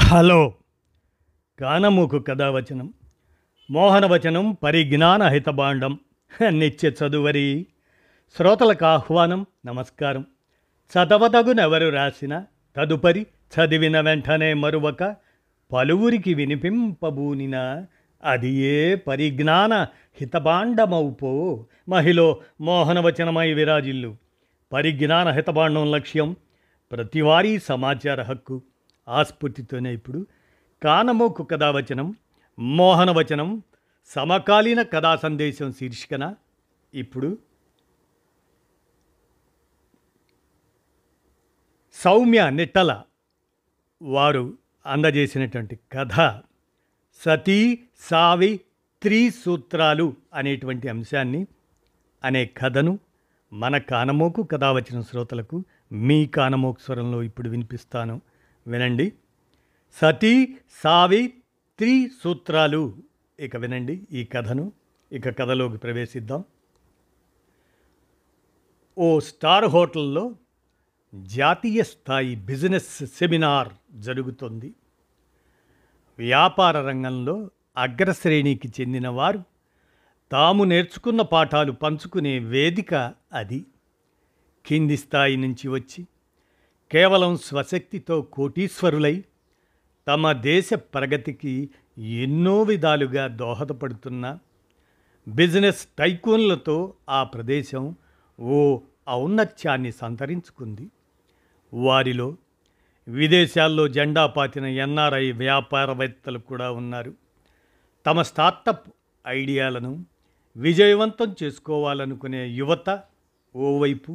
Hello కానమూకు కథావచనం మోహనవచనం పరిజ్ఞాన హితబాండం నిత్య చదువరి శ్రోతలకు ఆహ్వానం నమస్కారం. చదవదగునెవరు రాసిన తదుపరి చదివిన వెంటనే మరువక పలువురికి వినిపింపబూనిన అది ఏ పరిజ్ఞాన హితబాండమౌపో మహిళ మోహనవచనమై విరాజిల్లు. పరిజ్ఞాన హితబాండం లక్ష్యం ప్రతివారీ సమాచార హక్కు. ఆస్ఫూర్తితోనే ఇప్పుడు కానమోకు కథావచనం మోహనవచనం సమకాలీన కథా సందేశం శీర్షికన ఇప్పుడు సౌమ్య నిట్టల వారు అందజేసినటువంటి కథ సతీ సావి త్రిసూత్రాలు అనేటువంటి అంశాన్ని అనే కథను మన కానమోకు కథావచనం శ్రోతలకు మీ కానమోకు స్వరంలో ఇప్పుడు వినిపిస్తాను, వినండి. సతీ సావి త్రిసూత్రాలు. ఇక వినండి ఈ కథను. ఇక కథలోకి ప్రవేశిద్దాం. ఓ స్టార్ హోటల్లో జాతీయ స్థాయి బిజినెస్ సెమినార్ జరుగుతుంది. వ్యాపార రంగంలో అగ్రశ్రేణికి చెందిన వారు తాము నేర్చుకున్న పాఠాలు పంచుకునే వేదిక అది. కింది స్థాయి నుంచి వచ్చి కేవలం స్వశక్తితో కోటీశ్వరులై తమ దేశ ప్రగతికి ఎన్నో విధాలుగా దోహదపడుతున్న బిజినెస్ టైకూన్లతో ఆ ప్రదేశం ఓ ఔన్నత్యాన్ని సంతరించుకుంది. వారిలో విదేశాల్లో జెండా పాతిన ఎన్ఆర్ఐ వ్యాపారవేత్తలు కూడా ఉన్నారు. తమ స్టార్టప్ ఐడియాలను విజయవంతం చేసుకోవాలనుకునే యువత ఓవైపు,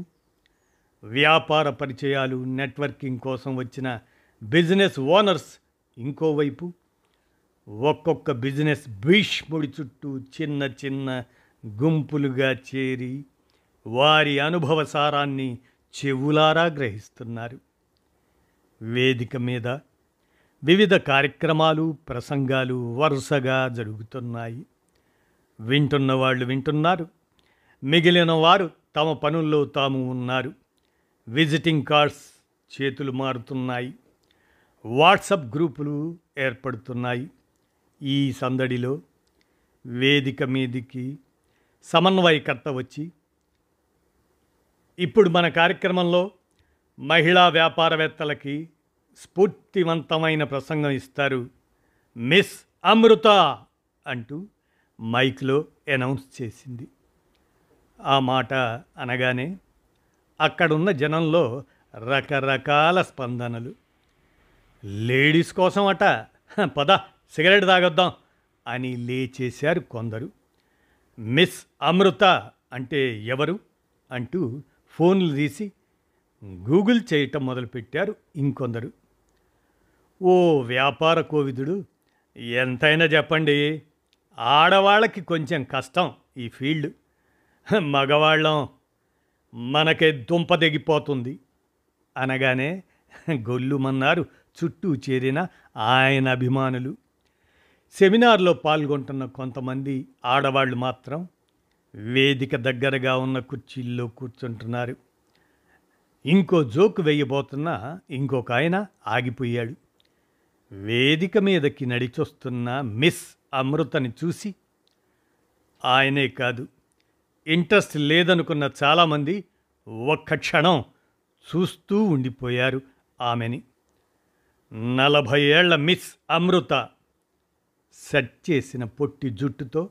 వ్యాపార పరిచయాలు నెట్వర్కింగ్ కోసం వచ్చిన బిజినెస్ ఓనర్స్ ఇంకోవైపు, ఒక్కొక్క బిజినెస్ భీష్ముడి చుట్టూ చిన్న చిన్న గుంపులుగా చేరి వారి అనుభవ సారాన్ని చెవులారా గ్రహిస్తున్నారు. వేదిక మీద వివిధ కార్యక్రమాలు ప్రసంగాలు వరుసగా జరుగుతున్నాయి. వింటున్న వాళ్ళు వింటున్నారు, మిగిలిన వారు తమ పనుల్లో తాము ఉన్నారు. విజిటింగ్ కార్డ్స్ చేతులు మారుతున్నాయి, వాట్సప్ గ్రూపులు ఏర్పడుతున్నాయి. ఈ సందడిలో వేదిక మీదికి సమన్వయకర్త వచ్చి, ఇప్పుడు మన కార్యక్రమంలో మహిళా వ్యాపారవేత్తలకి స్ఫూర్తివంతమైన ప్రసంగం ఇస్తారు మిస్ అమృత అంటూ మైక్లో అనౌన్స్ చేసింది. ఆ మాట అనగానే అక్కడున్న జనంలో రకరకాల స్పందనలు. లేడీస్ కోసం అట, పద సిగరెట్ తాగొద్దాం అని లేచేశారు కొందరు. మిస్ అమృత అంటే ఎవరు అంటూ ఫోన్లు తీసి గూగుల్ చేయటం మొదలుపెట్టారు ఇంకొందరు. ఓ వ్యాపార కోవిదుడు, ఎంతైనా చెప్పండి, ఆడవాళ్ళకి కొంచెం కష్టం ఈ ఫీల్డ్, మగవాళ్ళం మనకే దుంప దిగిపోతుంది అనగానే గొల్లుమన్నారు చుట్టూ చేరిన ఆయన అభిమానులు. సెమినార్లో పాల్గొంటున్న కొంతమంది ఆడవాళ్ళు మాత్రం వేదిక దగ్గరగా ఉన్న కుర్చీల్లో కూర్చుంటున్నారు. ఇంకో జోకు వేయబోతున్న ఇంకొక ఆయన ఆగిపోయాడు. వేదిక మీదకి నడిచొస్తున్న మిస్ అమృతని చూసి ఆయనే కాదు, ఇంట్రెస్ట్ లేదనుకున్న చాలామంది ఒక్క క్షణం చూస్తూ ఉండిపోయారు ఆమెని. 40 ఏళ్ల మిస్ అమృత సెట్ చేసిన పొట్టి జుట్టుతో,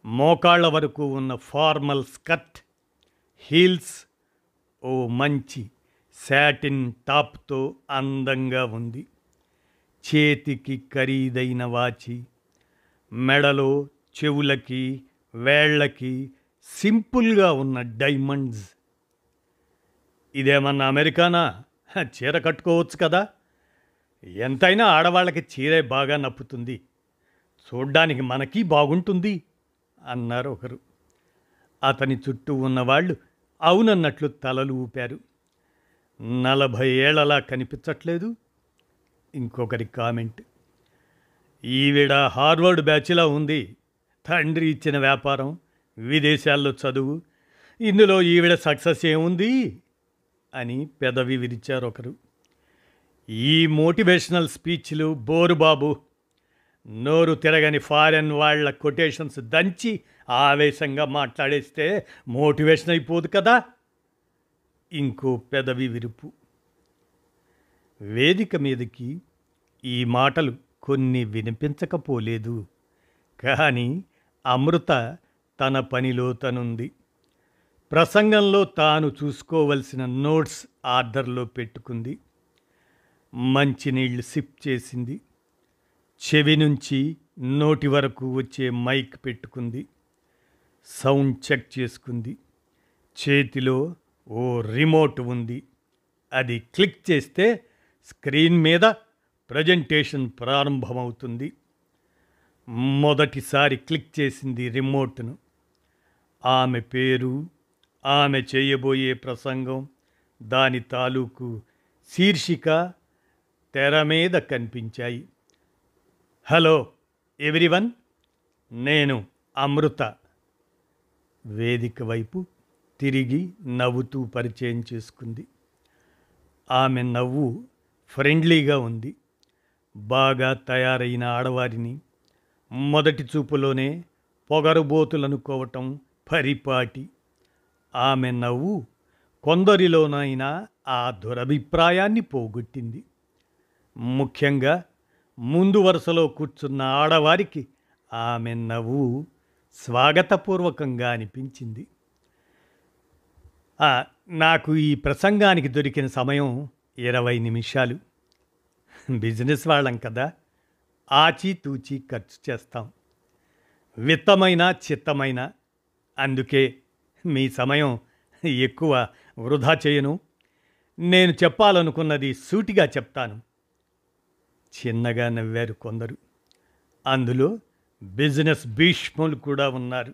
మోకాళ్ళ వరకు ఉన్న ఫార్మల్ స్కర్ట్, హీల్స్, ఓ మంచి శాటిన్ టాప్తో అందంగా ఉంది. చేతికి ఖరీదైన వాచి, మెడలో చెవులకి వేళ్ళకి సింపుల్గా ఉన్న డైమండ్స్. ఇదేమన్నా అమెరికానా? చీర కట్టుకోవచ్చు కదా, ఎంతైనా ఆడవాళ్ళకి చీరే బాగా నప్పుతుంది, చూడ్డానికి మనకి బాగుంటుంది అన్నారు ఒకరు. అతని చుట్టూ ఉన్నవాళ్ళు అవునన్నట్లు తలలు ఊపారు. 40 ఏళ్లలా కనిపించట్లేదు ఇంకొకరి కామెంట్. ఈవిడ హార్వర్డ్ బ్యాచ్లా ఉంది, తండ్రి ఇచ్చిన వ్యాపారం, విదేశాల్లో చదువు, ఇందులో ఈవిడ సక్సెస్ ఏముంది అని పెదవి విరిచారు ఒకరు. ఈ మోటివేషనల్ స్పీచ్లు బోరు బాబు. నోరు తిరగని ఫారెన్ వాళ్ళ కొటేషన్స్ దంచి ఆవేశంగా మాట్లాడేస్తే మోటివేషన్ అయిపోదు కదా. ఇంకో పెదవి విరుపు. వేదిక మీదకి ఈ మాటలు కొన్ని వినిపించకపోలేదు. కానీ అమృత తన పనిలో తనుంది. ప్రసంగంలో తాను చూసుకోవలసిన నోట్స్ ఆర్డర్లో పెట్టుకుంది. మంచినీళ్ళు సిప్ చేసింది. చెవి నుంచి నోటి వరకు వచ్చే మైక్ పెట్టుకుంది. సౌండ్ చెక్ చేసుకుంది. చేతిలో ఓ రిమోట్ ఉంది. అది క్లిక్ చేస్తే స్క్రీన్ మీద ప్రజెంటేషన్ ప్రారంభమవుతుంది. మొదటిసారి క్లిక్ చేసింది రిమోట్ను. ఆమె పేరు, ఆమె చేయబోయే ప్రసంగం, దాని తాలూకు శీర్షిక తెర మీద కనిపించాయి. హలో ఎవ్రీవన్, నేను అమృత. వేదిక వైపు తిరిగి నవ్వుతూ పరిచయం చేసుకుంది. ఆమె నవ్వు ఫ్రెండ్లీగా ఉంది. బాగా తయారైన ఆడవారిని మొదటి చూపులోనే పొగరుబోతులనుకోవటం పరిపాటి. ఆమె నవ్వు కొందరిలోనైనా ఆ దురభిప్రాయాన్ని పోగొట్టింది. ముఖ్యంగా ముందు వరుసలో కూర్చున్న ఆడవారికి ఆమె నవ్వు స్వాగతపూర్వకంగా అనిపించింది. నాకు ఈ ప్రసంగానికి దొరికిన సమయం 20 నిమిషాలు. బిజినెస్ వాళ్ళం కదా, ఆచితూచి ఖర్చు చేస్తాం. విత్తమైన చిత్తమైన. అందుకే మీ సమయం ఎక్కువ వృధా చేయను. నేను చెప్పాలనుకున్నది సూటిగా చెప్తాను. చిన్నగా నవ్వారు కొందరు. అందులో బిజినెస్ భీష్ములు కూడా ఉన్నారు.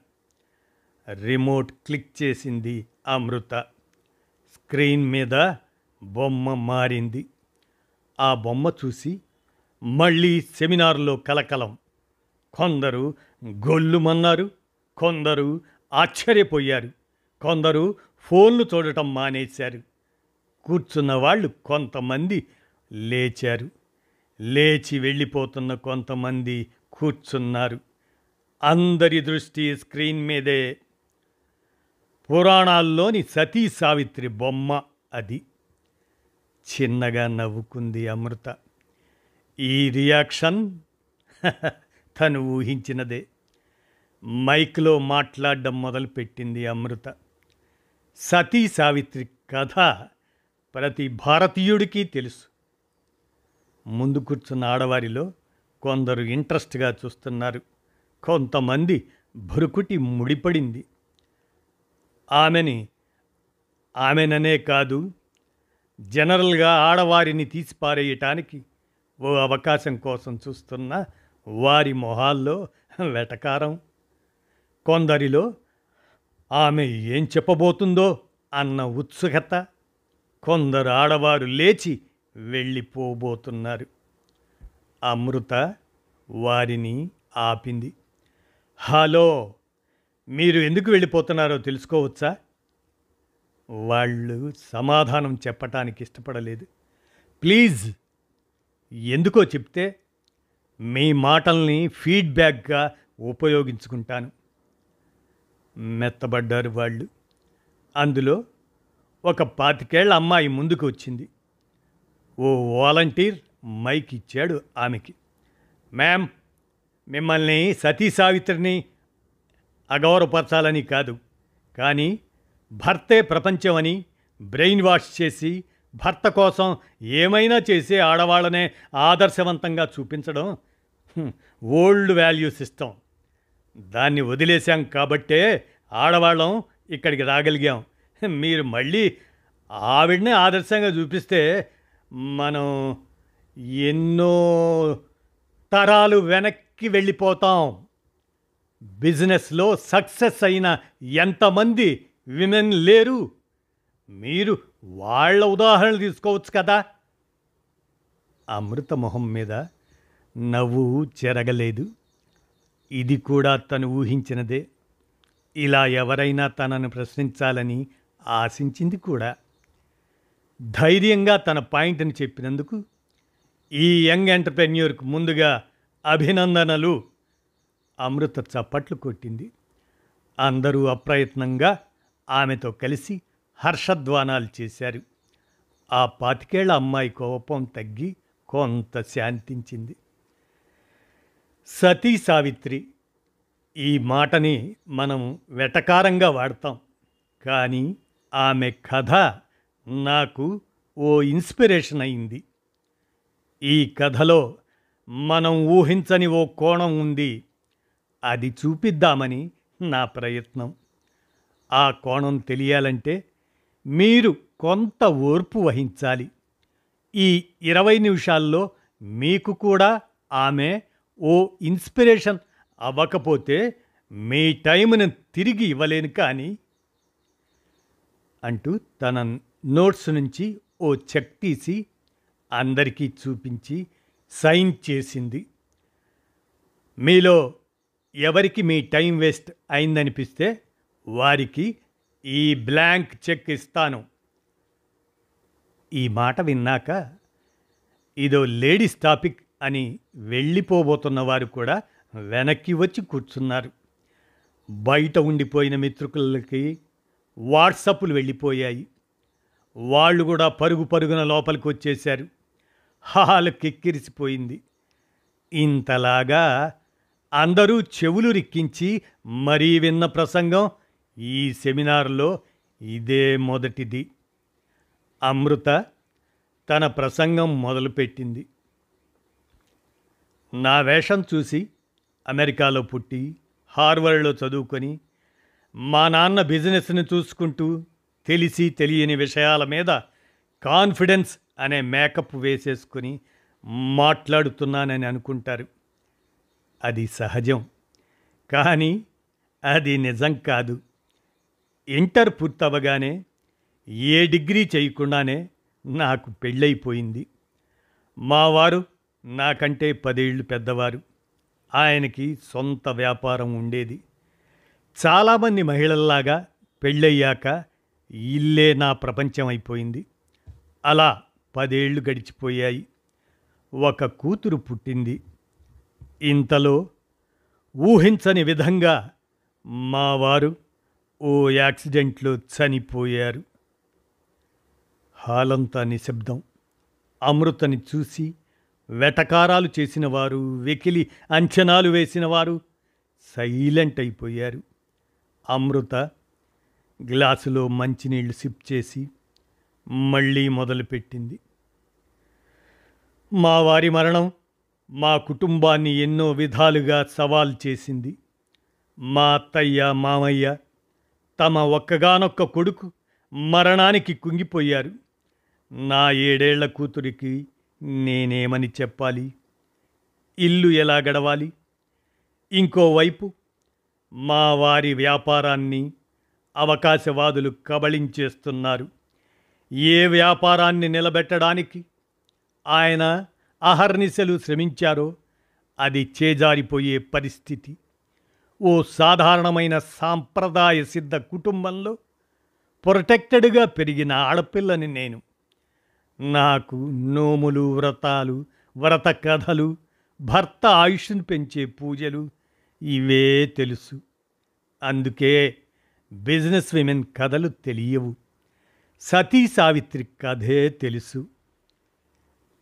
రిమోట్ క్లిక్ చేసింది అమృత. స్క్రీన్ మీద బొమ్మ మారింది. ఆ బొమ్మ చూసి మళ్ళీ సెమినార్లో కలకలం. కొందరు గొల్లుమన్నారు, కొందరు ఆశ్చర్యపోయారు, కొందరు ఫోన్లు చూడటం మానేశారు. కూర్చున్న వాళ్ళు కొంతమంది లేచారు. లేచి వెళ్ళిపోతున్న కొంతమంది కూర్చున్నారు. అందరి దృష్టి స్క్రీన్ మీదే. పురాణాల్లోని సతీ సావిత్రి బొమ్మ అది. చిన్నగా నవ్వుకుంది అమృత. ఈ రియాక్షన్ తను ఊహించినదే. మైక్లో మాట్లాడడం మొదలుపెట్టింది అమృత. సతీ సావిత్రి కథ ప్రతి భారతీయుడికి తెలుసు. ముందు కూర్చున్న ఆడవారిలో కొందరు ఇంట్రెస్ట్గా చూస్తున్నారు. కొంతమంది భురుకుటి ముడిపడింది. ఆమెననే కాదు, జనరల్గా ఆడవారిని తీసిపారేయటానికి ఓ అవకాశం కోసం చూస్తున్న వారి మొహాల్లో వెటకారం. కొందరిలో ఆమె ఏం చెప్పబోతుందో అన్న ఉత్సుకత. కొందరు ఆడవారు లేచి వెళ్ళిపోబోతున్నారు. అమృత వారిని ఆపింది. హలో, మీరు ఎందుకు వెళ్ళిపోతున్నారో తెలుసుకోవచ్చా? వాళ్ళు సమాధానం చెప్పటానికి ఇష్టపడలేదు. ప్లీజ్, ఎందుకో చెప్తే మీ మాటల్ని ఫీడ్బ్యాక్గా ఉపయోగించుకుంటాను. మెత్తబడ్డారు వాళ్ళు. అందులో ఒక 25 ఏళ్ల అమ్మాయి ముందుకు వచ్చింది. ఓ వాలంటీర్ మైక్ ఇచ్చాడు ఆమెకి. మ్యామ్, మిమ్మల్ని సతీ సావిత్రిని అగౌరవపరచాలని కాదు, కానీ భర్తే ప్రపంచమని బ్రెయిన్ వాష్ చేసి భర్త కోసం ఏమైనా చేసే ఆడవాళ్ళనే ఆదర్శవంతంగా చూపించడం ఓల్డ్ వాల్యూ సిస్టమ్. దాన్ని వదిలేశాం కాబట్టే ఆడవాళ్ళం ఇక్కడికి రాగలిగాం. మీరు మళ్ళీ ఆవిడనే ఆదర్శంగా చూపిస్తే మనం ఎన్నో తరాలు వెనక్కి వెళ్ళిపోతాం. బిజినెస్లో సక్సెస్ అయిన ఎంతమంది విమెన్ లేరు? మీరు వాళ్ళ ఉదాహరణలు తీసుకోవచ్చు కదా. అమృత మొహం మీద నవ్వు చెరగలేదు. ఇది కూడా తను ఊహించినదే. ఇలా ఎవరైనా తనను ప్రశ్నించాలని ఆశించింది కూడా. ధైర్యంగా తన పాయింట్ని చెప్పినందుకు ఈ యంగ్ ఎంటర్‌ప్రెన్యూర్‌కు ముందుగా అభినందనలు. అమృత చప్పట్లు కొట్టింది. అందరూ అప్రయత్నంగా ఆమెతో కలిసి హర్షధ్వానాలు చేశారు. ఆ 25 అమ్మాయి కోపం తగ్గి కొంత శాంతించింది. సతీ సావిత్రి ఈ మాటని మనం వెటకారంగా వాడతాం. కానీ ఆమె కథ నాకు ఓ ఇన్స్పిరేషన్ అయింది. ఈ కథలో మనం ఊహించని ఓ కోణం ఉంది. అది చూపిద్దామని నా ప్రయత్నం. ఆ కోణం తెలియాలంటే మీరు కొంత ఓర్పు వహించాలి. ఈ 20 నిమిషాల్లో మీకు కూడా ఆమె ఓ ఇన్స్పిరేషన్ అవ్వకపోతే మీ టైంను తిరిగి ఇవ్వలేను కానీ అంటూ తన నోట్స్ నుంచి ఓ చెక్ తీసి అందరికీ చూపించి సైన్ చేసింది. మీలో ఎవరికి మీ టైం వేస్ట్ అయిందనిపిస్తే వారికి ఈ బ్లాంక్ చెక్ ఇస్తాను. ఈ మాట విన్నాక ఇదో లేడీస్ టాపిక్ అని వెళ్ళిపోబోతున్న వారు కూడా వెనక్కి వచ్చి కూర్చున్నారు. బయట ఉండిపోయిన మిత్రులకి వాట్సప్లు వెళ్ళిపోయాయి. వాళ్ళు కూడా పరుగు పరుగున లోపలికి వచ్చేశారు. హాలు కిక్కిరిసిపోయింది. ఇంతలాగా అందరూ చెవులు రిక్కించి మరీ విన్న ప్రసంగం ఈ సెమినార్లో ఇదే మొదటిది. అమృత తన ప్రసంగం మొదలుపెట్టింది. నా వేషం చూసి అమెరికాలో పుట్టి హార్వర్డ్లో చదువుకొని మా నాన్న బిజినెస్ని చూసుకుంటూ తెలిసి తెలియని విషయాల మీద కాన్ఫిడెన్స్ అనే మేకప్ వేసేసుకుని మాట్లాడుతున్నానని అనుకుంటారు. అది సహజం. కానీ అది నిజం కాదు. ఇంటర్ పూర్తవగానే ఏ డిగ్రీ చేయకుండానే నాకు పెళ్ళైపోయింది. మావారు నాకంటే 10 ఏళ్ళు పెద్దవారు. ఆయనకి సొంత వ్యాపారం ఉండేది. చాలామంది మహిళల్లాగా పెళ్ళయ్యాక ఇల్లే నా ప్రపంచం అయిపోయింది. అలా 10 ఏళ్ళు గడిచిపోయాయి. ఒక కూతురు పుట్టింది. ఇంతలో ఊహించని విధంగా మా వారు ఓ యాక్సిడెంట్లో చనిపోయారు. హాలంతా నిశ్శబ్దం. అమృతని చూసి వెటకారాలు చేసిన వారు, వెకిలి అంచనాలు వేసిన వారు సైలెంట్ అయిపోయారు. అమృత గ్లాసులో మంచినీళ్లు సిప్ చేసి మళ్ళీ మొదలుపెట్టింది. మా వారి మరణం మా కుటుంబాన్ని ఎన్నో విధాలుగా సవాల్ చేసింది. మా అత్తయ్య, మామయ్య తమ ఒక్కగానొక్క కొడుకు మరణానికి కుంగిపోయారు. నా 7 ఏళ్ల కూతురికి నేనేమని చెప్పాలి? ఇల్లు ఎలా గడవాలి? ఇంకోవైపు మా వారి వ్యాపారాన్ని అవకాశవాదులు కబళించేస్తున్నారు. ఏ వ్యాపారాన్ని నిలబెట్టడానికి ఆయన అహర్నిశలు శ్రమించారో అది చేజారిపోయే పరిస్థితి. ఓ సాధారణమైన సాంప్రదాయ సిద్ధ కుటుంబంలో ప్రొటెక్టెడ్గా పెరిగిన ఆడపిల్లని నేను. నాకు నోములు, వ్రతాలు, వ్రత కథలు, భర్త ఆయుష్ను పెంచే పూజలు ఇవే తెలుసు. అందుకే బిజినెస్ విమెన్ కథలు తెలియవు. సతీ సావిత్రి కథే తెలుసు.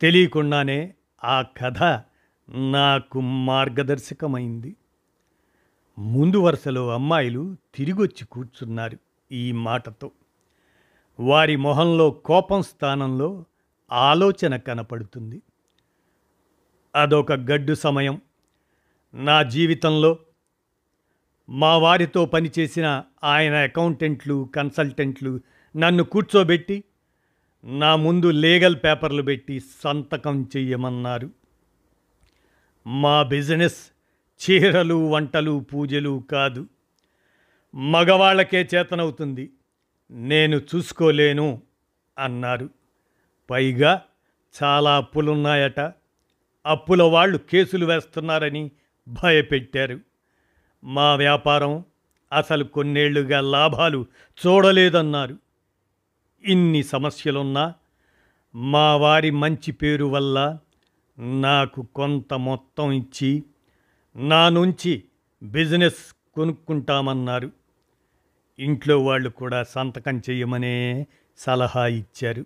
తెలియకుండానే ఆ కథ నాకు మార్గదర్శకమైంది. ముందు వరుసలో అమ్మాయిలు తిరిగొచ్చి కూర్చున్నారు. ఈ మాటతో వారి మొహంలో కోపం స్థానంలో ఆలోచన కనపడుతుంది. అదొక గడ్డు సమయం. నా జీవితంలో మా వారితో పనిచేసిన ఆయన అకౌంటెంట్లు, కన్సల్టెంట్లు నన్ను కూర్చోబెట్టి నా ముందు లీగల్ పేపర్లు పెట్టి సంతకం చెయ్యమన్నారు. మా బిజినెస్ చీరలు, వంటలు, పూజలు కాదు. మగవాళ్లకే చేతనవుతుంది, నేను చూసుకోలేను అన్నారు. పైగా చాలా అప్పులున్నాయట. అప్పుల వాళ్ళు కేసులు వేస్తున్నారని భయపెట్టారు. మా వ్యాపారం అసలు కొన్నేళ్లుగా లాభాలు చూడలేదన్నారు. ఇన్ని సమస్యలున్నా మా వారి మంచి పేరు వల్ల నాకు కొంత మొత్తం ఇచ్చి నా నుంచి బిజినెస్ కొనుక్కుంటామన్నారు. ఇంట్లో వాళ్ళు కూడా సంతకం చెయ్యమనే సలహా ఇచ్చారు.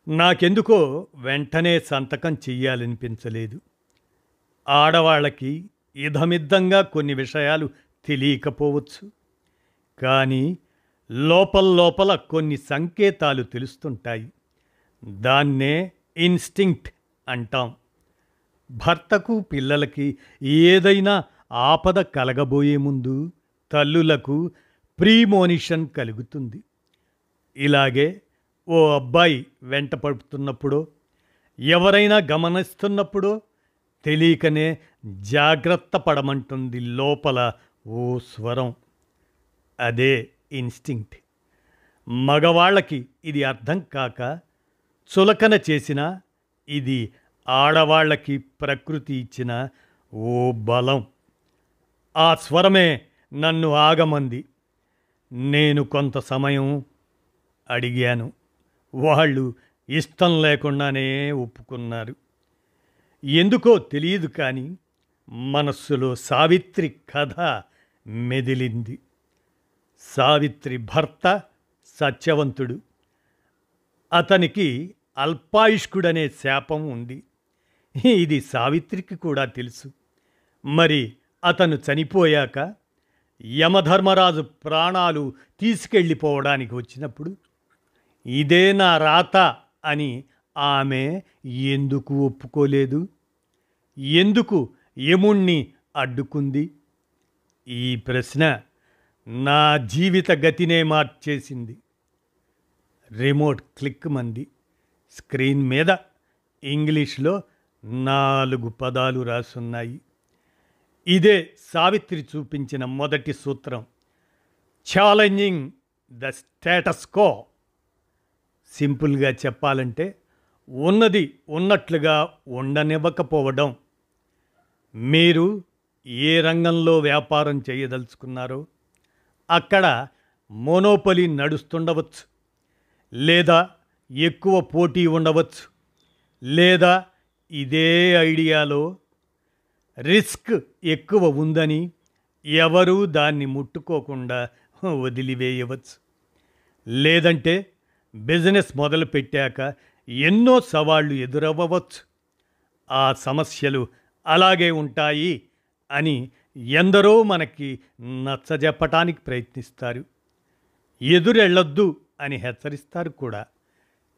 నాకెందుకో వెంటనే సంతకం చెయ్యాలనిపించలేదు. ఆడవాళ్ళకి ఇదమిద్దంగా కొన్ని విషయాలు తెలియకపోవచ్చు, కానీ లోపల కొన్ని సంకేతాలు తెలుస్తుంటాయి. దాన్నే ఇన్స్టింక్ట్ అంటాం. భర్తకు పిల్లలకి ఏదైనా ఆపద కలగబోయే ముందు తల్లులకు ప్రీమోనిషన్ కలుగుతుంది. ఇలాగే ఓ అబ్బాయి వెంట పడుతున్నప్పుడో ఎవరైనా గమనిస్తున్నప్పుడో తెలియకనే జాగ్రత్త పడమంటుంది లోపల ఓ స్వరం. అదే ఇన్స్టింక్ట్. మగవాళ్ళకి ఇది అర్థం కాక చులకన చేసిన ఇది ఆడవాళ్ళకి ప్రకృతి ఇచ్చిన ఓ బలం. ఆ స్వరమే నన్ను ఆగమంది. నేను కొంత సమయం అడిగాను. వాళ్ళు ఇష్టం లేకుండానే ఒప్పుకున్నారు. ఎందుకో తెలియదు, కానీ మనస్సులో సావిత్రి కథ మెదిలింది. సావిత్రి భర్త సత్యవంతుడు. అతనికి అల్పాయుష్కుడనే శాపం ఉంది. ఇది సావిత్రికి కూడా తెలుసు. మరి అతను చనిపోయాక యమధర్మరాజు ప్రాణాలు తీసుకెళ్ళిపోవడానికి వచ్చినప్పుడు ఇదే నా రాత అని ఆమె ఎందుకు ఒప్పుకోలేదు? ఎందుకు యముణ్ణి అడ్డుకుంది? ఈ ప్రశ్న నా జీవిత గతినే మార్చేసింది. రిమోట్ క్లిక్ మంది. స్క్రీన్ మీద ఇంగ్లీష్లో 4 పదాలు రాసున్నాయి. ఇదే సావిత్రి చూపించిన మొదటి సూత్రం. Challenging the status quo. సింపుల్గా చెప్పాలంటే ఉన్నది ఉన్నట్లుగా ఉండనివ్వకపోవడం. మీరు ఏ రంగంలో వ్యాపారం చేయదలుచుకున్నారో అక్కడ మోనోపలి నడుస్తుండవచ్చు, లేదా ఎక్కువ పోటీ ఉండవచ్చు, లేదా ఇదే ఐడియాలో రిస్క్ ఎక్కువ ఉందని ఎవరూ దాన్ని ముట్టుకోకుండా వదిలివేయవచ్చు. లేదంటే బిజినెస్ మొదలుపెట్టాక ఎన్నో సవాళ్లు ఎదురవ్వవచ్చు. ఆ సమస్యలు అలాగే ఉంటాయి అని ఎందరో మనకి నచ్చజెప్పటానికి ప్రయత్నిస్తారు. ఎదురెళ్ళొద్దు అని హెచ్చరిస్తారు కూడా.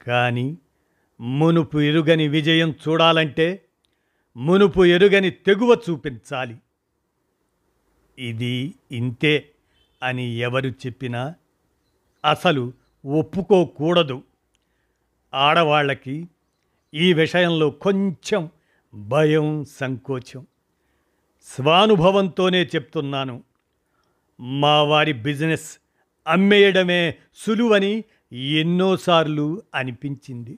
కానీ మునుపు ఎరుగని విజయం చూడాలంటే మునుపు ఎరుగని తెగువ చూపించాలి. ఇది ఇంతే అని ఎవరు చెప్పినా అసలు ఒప్పుకోకూడదు. ఆడవాళ్ళకి ఈ విషయంలో కొంచెం భయం, సంకోచం. స్వానుభవంతోనే చెప్తున్నాను. మా వారి బిజినెస్ అమ్మేయడమే సులువని ఎన్నోసార్లు అనిపించింది.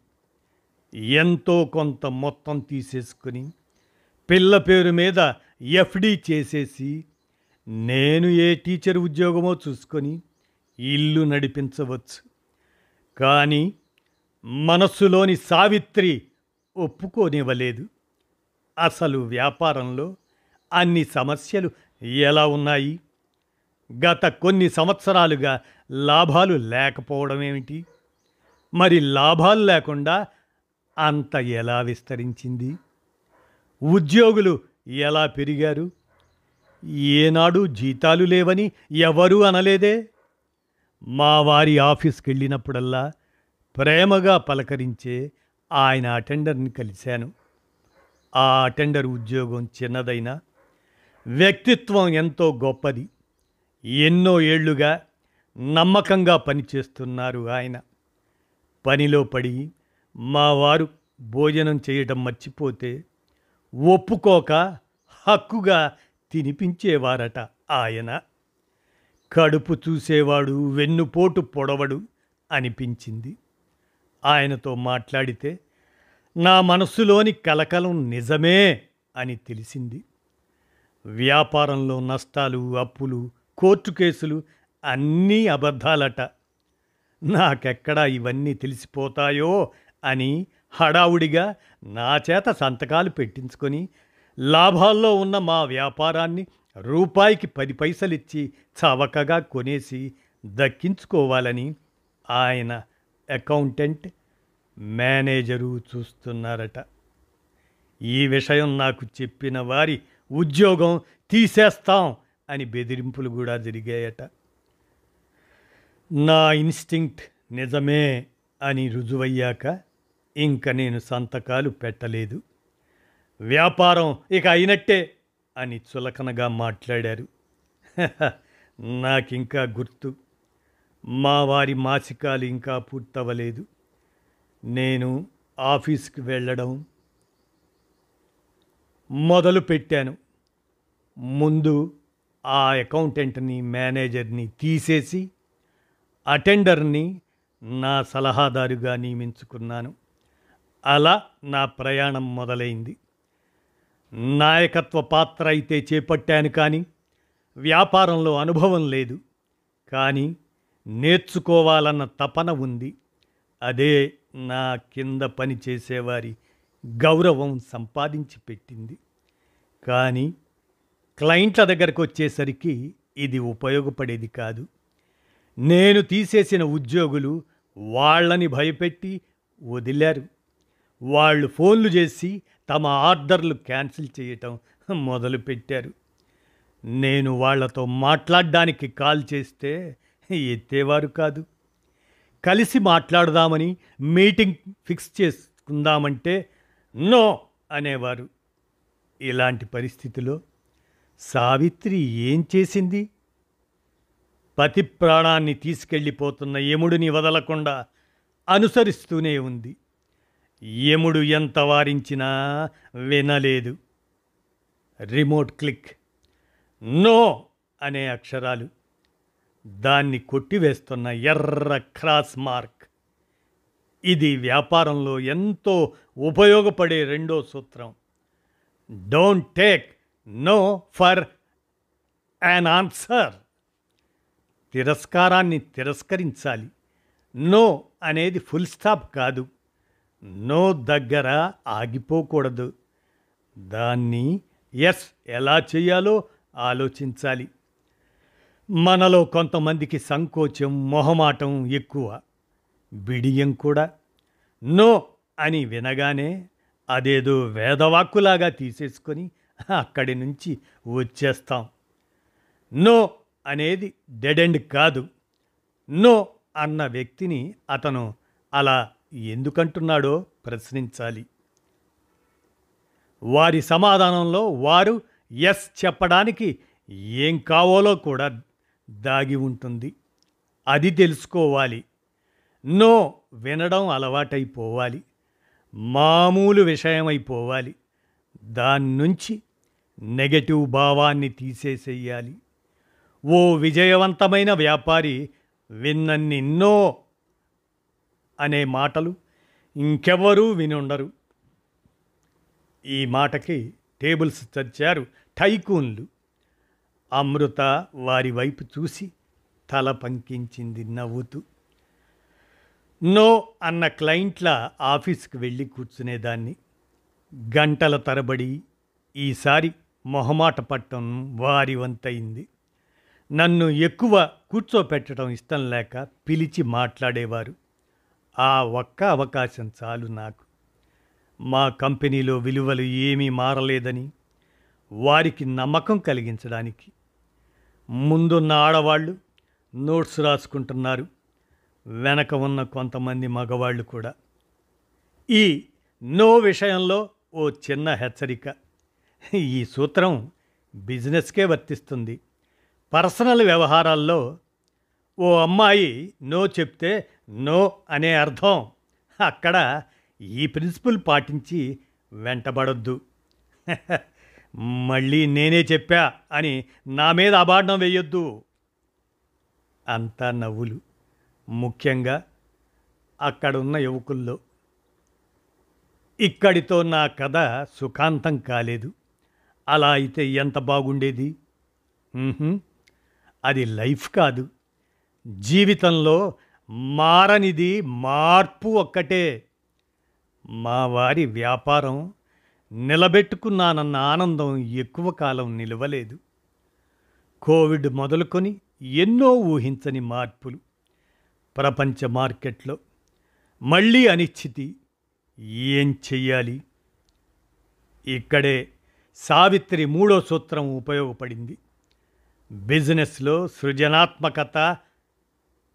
ఎంతో కొంత మొత్తం తీసేసుకుని పిల్ల పేరు మీద ఎఫ్డి చేసేసి నేను ఏ టీచర్ ఉద్యోగమో చూసుకొని ఇల్లు నడిపించవచ్చు. కానీ మనస్సులోని సావిత్రి ఒప్పుకోనివ్వలేదు. అసలు వ్యాపారంలో అన్ని సమస్యలు ఎలా ఉన్నాయి? గత కొన్ని సంవత్సరాలుగా లాభాలు లేకపోవడం ఏమిటి? మరి లాభాలు లేకుండా అంత ఎలా విస్తరించింది? ఉద్యోగులు ఎలా పెరిగారు? ఏనాడు జీతాలు లేవని ఎవరూ అనలేదే. మా వారి ఆఫీస్కి వెళ్ళినప్పుడల్లా ప్రేమగా పలకరించే ఆయన అటెండర్ని కలిశాను. ఆ అటెండర్ ఉద్యోగం చిన్నదైనా వ్యక్తిత్వం ఎంతో గొప్పది. ఎన్నో ఏళ్లుగా నమ్మకంగా పనిచేస్తున్నారు ఆయన. పనిలో పడి మా వారు భోజనం చేయటం మర్చిపోతే ఒప్పుకోక హక్కుగా తినిపించేవారట ఆయన. కడుపు చూసేవాడు వెన్నుపోటు పొడవడు అనిపించింది. ఆయనతో మాట్లాడితే నా మనస్సులోని కలకలం నిజమే అని తెలిసింది. వ్యాపారంలో నష్టాలు, అప్పులు, కోర్టు కేసులు అన్నీ అబద్ధాలట. నాకెక్కడా ఇవన్నీ తెలిసిపోతాయో అని హడావుడిగా నా చేత సంతకాలు పెట్టించుకొని లాభాల్లో ఉన్న మా వ్యాపారాన్ని రూపాయికి 10 పైసలిచ్చి చవకగా కొనేసి దక్కించుకోవాలని ఆయన అకౌంటెంట్ మేనేజరు చూస్తున్నారట. ఈ విషయం నాకు చెప్పిన వారి ఉద్యోగం తీసేస్తాం అని బెదిరింపులు కూడా జరిగాయట. నా ఇన్స్టింక్ట్ నిజమే అని రుజువయ్యాక ఇంక నేను సంతకాలు పెట్టలేదు. వ్యాపారం ఇక అయినట్టే అని చులకనగా మాట్లాడారు. నాకింకా గుర్తు. మా వారి మాసికాలు ఇంకా పూర్తవలేదు. నేను ఆఫీస్కి వెళ్ళడం మొదలుపెట్టాను. ముందు ఆ అకౌంటెంట్ని మేనేజర్ని తీసేసి అటెండర్ని నా సలహాదారుగా నియమించుకున్నాను. అలా నా ప్రయాణం మొదలైంది. నాయకత్వ పాత్ర అయితే చేపట్టాను, కానీ వ్యాపారంలో అనుభవం లేదు. కానీ నేర్చుకోవాలన్న తపన ఉంది. అదే నా కింద పని చేసేవారి గౌరవం సంపాదించి పెట్టింది. కానీ క్లయింట్ల దగ్గరకు వచ్చేసరికి ఇది ఉపయోగపడేది కాదు. నేను తీసేసిన ఉద్యోగులు వాళ్ళని భయపెట్టి వదిలారు. వాళ్ళు ఫోన్లు చేసి తమ ఆర్డర్లు క్యాన్సిల్ చేయటం మొదలుపెట్టారు. నేను వాళ్లతో మాట్లాడడానికి కాల్ చేస్తే ఎత్తేవారు కాదు. కలిసి మాట్లాడదామని మీటింగ్ ఫిక్స్ చేసుకుందామంటే నో అనేవారు. ఇలాంటి పరిస్థితిలో సావిత్రి ఏం చేసింది? పతి ప్రాణాన్ని తీసుకెళ్ళిపోతున్న యముడిని వదలకుండా అనుసరిస్తూనే ఉంది. యముడు ఎంత వారించినా వినలేదు. రిమోట్ క్లిక్, నో అనే అక్షరాలు, దాన్ని కొట్టివేస్తున్న ఎర్ర క్రాస్ మార్క్. ఇది వ్యాపారంలో ఎంతో ఉపయోగపడే రెండో సూత్రం. Don't take no for an answer. తిరస్కారాన్ని తిరస్కరించాలి. నో అనేది ఫుల్ స్టాప్ కాదు. నో దగ్గర ఆగిపోకూడదు. దాన్ని ఎస్ ఎలా చేయాలో ఆలోచించాలి. మనలో కొంతమందికి సంకోచం, మొహమాటం ఎక్కువ, బిడియం కూడా. నో అని వినగానే అదేదో వేదవాక్కులాగా తీసేసుకొని అక్కడి నుంచి వచ్చేస్తాం. నో అనేది డెడ్ ఎండ్ కాదు. నో అన్న వ్యక్తిని అతను అలా ఎందుకంటున్నాడో ప్రశ్నించాలి. వారి సమాధానంలో వారు ఎస్ చెప్పడానికి ఏం కావాలో కూడా దాగి ఉంటుంది. అది తెలుసుకోవాలి. నో వినడం అలవాటైపోవాలి, మామూలు విషయమైపోవాలి. దాని నుంచి నెగటివ్ భావాన్ని తీసేసేయాలి. ఓ విజయవంతమైన వ్యాపారి విన్నన్ని నో అనే మాటలు ఇంకెవరూ వినుండరు. ఈ మాటకి టేబుల్స్ చర్చారు టైకూన్లు. అమృత వారి వైపు చూసి తల పంకించింది నవ్వుతూ. నో అన్న క్లయింట్ల ఆఫీస్కి వెళ్ళి కూర్చునేదాన్ని. గంటల తరబడి. ఈసారి మొహమాట పట్టం వారి వంతయింది. నన్ను ఎక్కువ కూర్చోపెట్టడం ఇష్టం లేక పిలిచి మాట్లాడేవారు. ఆ ఒక్క అవకాశం చాలు నాకు. మా కంపెనీలో విలువలు ఏమీ మారలేదని వారికి నమ్మకం కలిగించడానికి. ముందున్న ఆడవాళ్ళు నోట్స్ రాసుకుంటున్నారు, వెనక ఉన్న కొంతమంది మగవాళ్ళు కూడా. ఈ నో విషయంలో ఓ చిన్న హెచ్చరిక. ఈ సూత్రం బిజినెస్కే వర్తిస్తుంది. పర్సనల్ వ్యవహారాల్లో ఓ అమ్మాయి నో చెప్తే నో అనే అర్థం. అక్కడ ఈ ప్రిన్సిపల్ పాటించి వెంటబడొద్దు. మళ్ళీ నేనే చెప్పా అని నా మీద అబాండం వేయొద్దు. అంతా నవ్వులు, ముఖ్యంగా అక్కడున్న యువకుల్లో. ఇక్కడితో నా కథ సుఖాంతం కాలేదు. అలా అయితే ఎంత బాగుండేది. అది లైఫ్ కాదు. జీవితంలో మారనిది మార్పు ఒక్కటే. మా వారి వ్యాపారం నిలబెట్టుకున్నానన్న ఆనందం ఎక్కువ కాలం నిలవలేదు. కోవిడ్ మొదలుకొని ఎన్నో ఊహించని మార్పులు ప్రపంచ మార్కెట్లో. మళ్ళీ అనిశ్చితి. ఏం చెయ్యాలి? ఇక్కడే సావిత్రి మూడో సూత్రం ఉపయోగపడింది. బిజినెస్లో సృజనాత్మకత,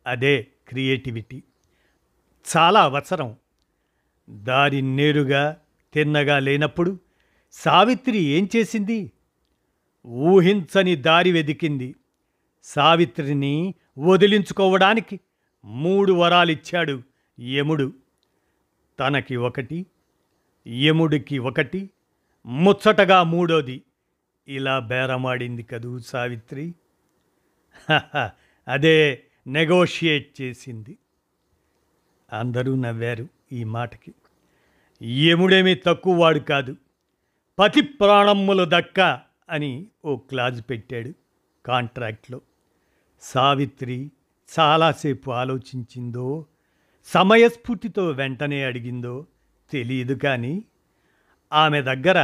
అదే క్రియేటివిటీ చాలా అవసరం. దారి నేరుగా తిన్నగా లేనప్పుడు సావిత్రి ఏం చేసింది? ఊహించని దారి వెదికింది. సావిత్రిని వదిలించుకోవడానికి 3 వరాలిచ్చాడు యముడు. తనకి 1, యముడికి 1, ముచ్చటగా 3వది. ఇలా బేరమాడింది కదూ సావిత్రి. అదే నెగోషియేట్ చేసింది. అందరూ నవ్వారు ఈ మాటకి. యముడేమీ తక్కువవాడు కాదు. పతి ప్రాణమ్ములు దక్క అని ఓ క్లాజ్ పెట్టాడు కాంట్రాక్ట్లో. సావిత్రి చాలాసేపు ఆలోచించిందో, సమయస్ఫూర్తితో వెంటనే అడిగిందో తెలియదు, కానీ ఆమె దగ్గర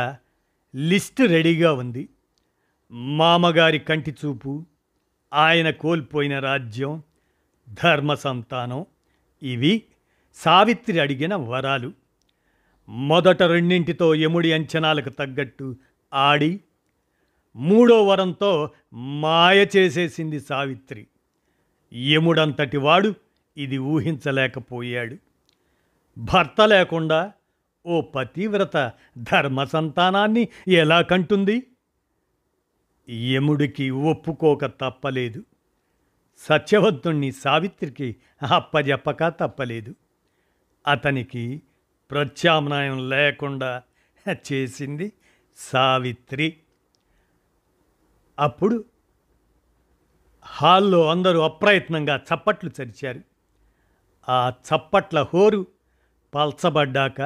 లిస్ట్ రెడీగా ఉంది. మామగారి కంటి చూపు, ఆయన కోల్పోయిన రాజ్యం, ధర్మ సంతానం, ఇవి సావిత్రి అడిగిన వరాలు. మొదట 2ంటితో యముడి అంచనాలకు తగ్గట్టు ఆడి 3వ వరంతో మాయ చేసేసింది సావిత్రి. యముడంతటి వాడు ఇది ఊహించలేకపోయాడు. భర్త లేకుండా ఓ పతివ్రత ధర్మ సంతానాన్ని ఎలా కంటుంది? యముడికి ఒప్పుకోక తప్పలేదు. సత్యవంతుణ్ణి సావిత్రికి అప్పజెప్పక తప్పలేదు. అతనికి ప్రత్యామ్నాయం లేకుండా చేసింది సావిత్రి. అప్పుడు హాల్లో అందరూ అప్రయత్నంగా చప్పట్లు చరిచారు. ఆ చప్పట్ల హోరు పల్చబడ్డాక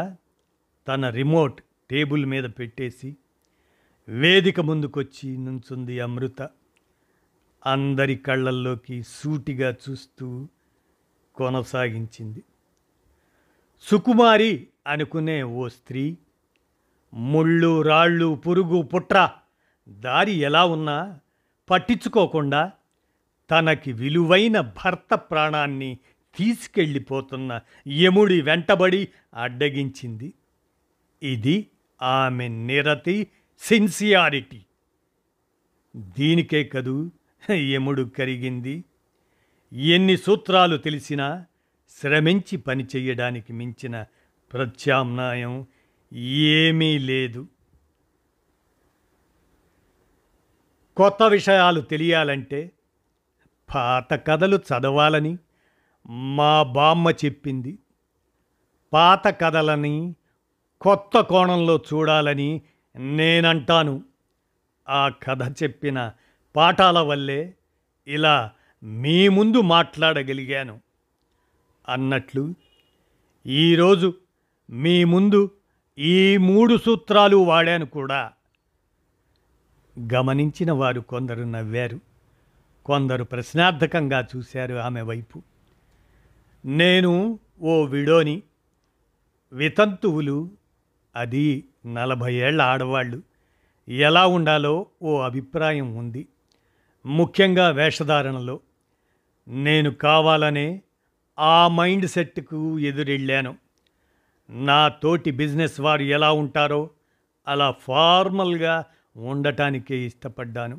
తన రిమోట్ టేబుల్ మీద పెట్టేసి వేదిక ముందుకొచ్చి నుంచుంది అమృత. అందరి కళ్ళల్లోకి సూటిగా చూస్తూ కొనసాగించింది. సుకుమారి అనుకునే ఓ స్త్రీ, ముళ్ళు రాళ్ళు పురుగు పుట్ర దారి ఎలా ఉన్నా పట్టించుకోకుండా తనకి విలువైన భర్త ప్రాణాన్ని తీసుకెళ్ళిపోతున్న యముడి వెంటబడి అడ్డగించింది. ఇది ఆమె నిరతి, సిన్సియారిటీ. దీనికే కదూ యముడు కరిగింది. ఎన్ని సూత్రాలు తెలిసినా శ్రమించి పని చెయ్యడానికి మించిన ప్రత్యామ్నాయం ఏమీ లేదు. కొత్త విషయాలు తెలియాలంటే పాత కథలు చదవాలని మా బామ్మ చెప్పింది. పాత కథలని కొత్త కోణంలో చూడాలని నేనంటాను. ఆ కథ చెప్పిన పాఠాల వల్లే ఇలా మీ ముందు మాట్లాడగలిగాను. అన్నట్లు ఈరోజు మీ ముందు ఈ 3 సూత్రాలు వాడాను కూడా. గమనించిన వారు కొందరు నవ్వారు, కొందరు ప్రశ్నార్థకంగా చూశారు ఆమె వైపు. నేను ఓ విడోని. వితంతువులు, అది 40 ఏళ్ల ఆడవాళ్ళు, ఎలా ఉండాలో ఓ అభిప్రాయం ఉంది. ముఖ్యంగా వేషధారణలో. నేను కావాలనే ఆ మైండ్ సెట్కు ఎదురెళ్ళాను. నా తోటి బిజినెస్ వారు ఎలా ఉంటారో అలా ఫార్మల్గా ఉండటానికే ఇష్టపడ్డాను.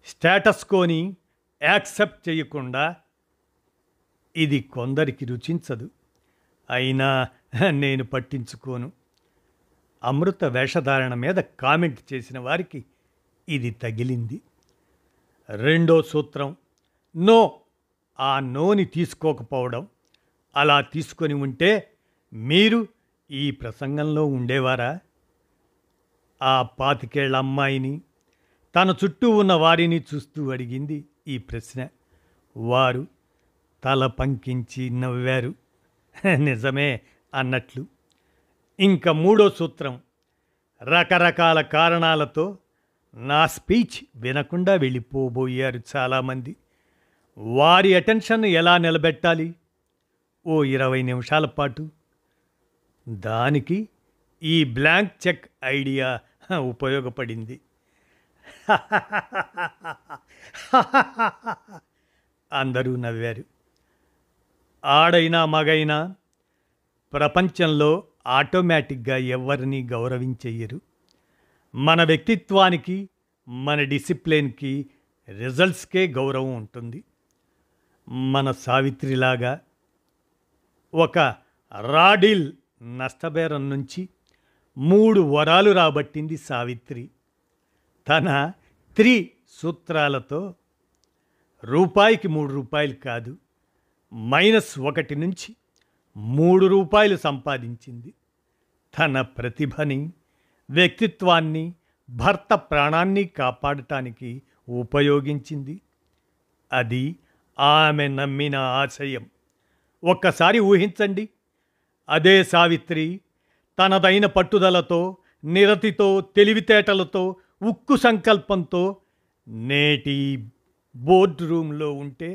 స్టేటస్ కోని యాక్సెప్ట్ చేయకుండా. ఇది కొందరికి రుచించదు, అయినా నేను పట్టించుకోను. అమృత వేషధారణ మీద కామెంట్ చేసిన వారికి ఇది తగిలింది. 2వ సూత్రం, నో. ఆ నోని తీసుకోకపోవడం. అలా తీసుకొని ఉంటే మీరు ఈ ప్రసంగంలో ఉండేవారా? ఆ 25 ఏళ్ల అమ్మాయిని, తన చుట్టూ ఉన్న వారిని చూస్తూ అడిగింది ఈ ప్రశ్న. వారు తల పంకించి నవ్వారు. నిజమే అన్నట్లు. ఇంకా 3వ సూత్రం, రకరకాల కారణాలతో నా స్పీచ్ వినకుండా వెళ్ళిపోబోయారు చాలామంది. వారి అటెన్షన్ ఎలా నిలబెట్టాలి? ఓ 20 నిమిషాల పాటు దానికి ఈ బ్లాంక్ చెక్ ఐడియా ఉపయోగపడింది. అందరూ నవ్వారు. ఆడైనా మగైనా ప్రపంచంలో ఆటోమేటిక్గా ఎవరిని గౌరవించెయ్యరు. మన వ్యక్తిత్వానికి, మన డిసిప్లిన్కి, రిజల్ట్స్కే గౌరవం ఉంటుంది. మన సావిత్రిలాగా ఒక రాడిల్ నష్టబేరం నుంచి 3 వరాలు రాబట్టింది సావిత్రి. తన 3 సూత్రాలతో రూపాయికి 3 రూపాయలు కాదు, -1 నుంచి 3 రూపాయలు సంపాదించింది. తన ప్రతిభని, వ్యక్తిత్వాన్ని, భర్త ప్రాణాన్ని కాపాడటానికి ఉపయోగించింది. అది ఆమె నమ్మిన ఆశయం. ఒక్కసారి ఊహించండి, అదే సావిత్రి తనదైన పట్టుదలతో, నిరతితో, తెలివితేటలతో, ఉక్కు సంకల్పంతో నేటి బోర్డు రూమ్లో ఉంటే.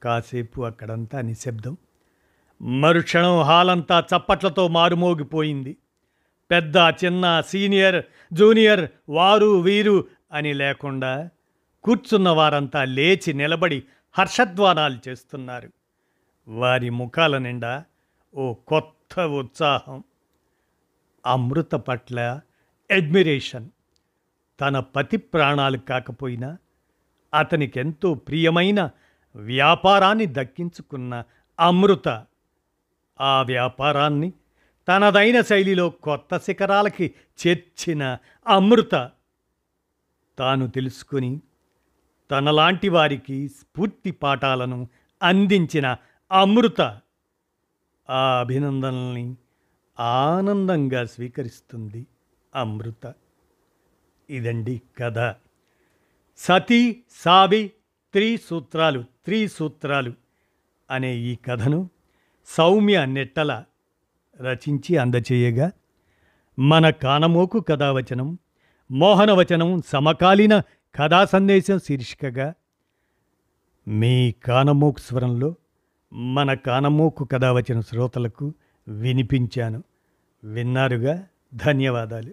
కాసేపు అక్కడంతా నిశ్శబ్దం. మరుక్షణం హాలంతా చప్పట్లతో మారుమోగిపోయింది. పెద్ద, చిన్న, సీనియర్, జూనియర్, వారు వీరు అని లేకుండా కూర్చున్న వారంతా లేచి నిలబడి హర్షధ్వానాలు చేస్తున్నారు. వారి ముఖాల నిండా ఓ కొత్త ఉత్సాహం. అమృత పట్ల అడ్మిరేషన్. తన పతి ప్రాణాలు కాకపోయినా అతనికెంతో ప్రియమైన వ్యాపారాన్ని దక్కించుకున్న అమృత ఆ వ్యాపారాన్ని తనదైన శైలిలో కొత్త శిఖరాలకి చేర్చిన అమృత తాను తెలుసుకుని తనలాంటి వారికి స్ఫూర్తి పాఠాలను అందించిన అమృత ఆ అభినందనల్ని ఆనందంగా స్వీకరిస్తుంది అమృత. ఇదండి కథ. సతీ సావి త్రిసూత్రాలు అనే ఈ కథను సౌమ్య నెట్టల రచించి అందచేయగా, మన కానమోకు కథావచనం, మోహనవచనం సమకాలీన కథా సందేశం శీర్షికగా మీ కానమోకు స్వరంలో మన కానమోకు కథావచన శ్రోతలకు వినిపించాను. విన్నారుగా? ధన్యవాదాలు.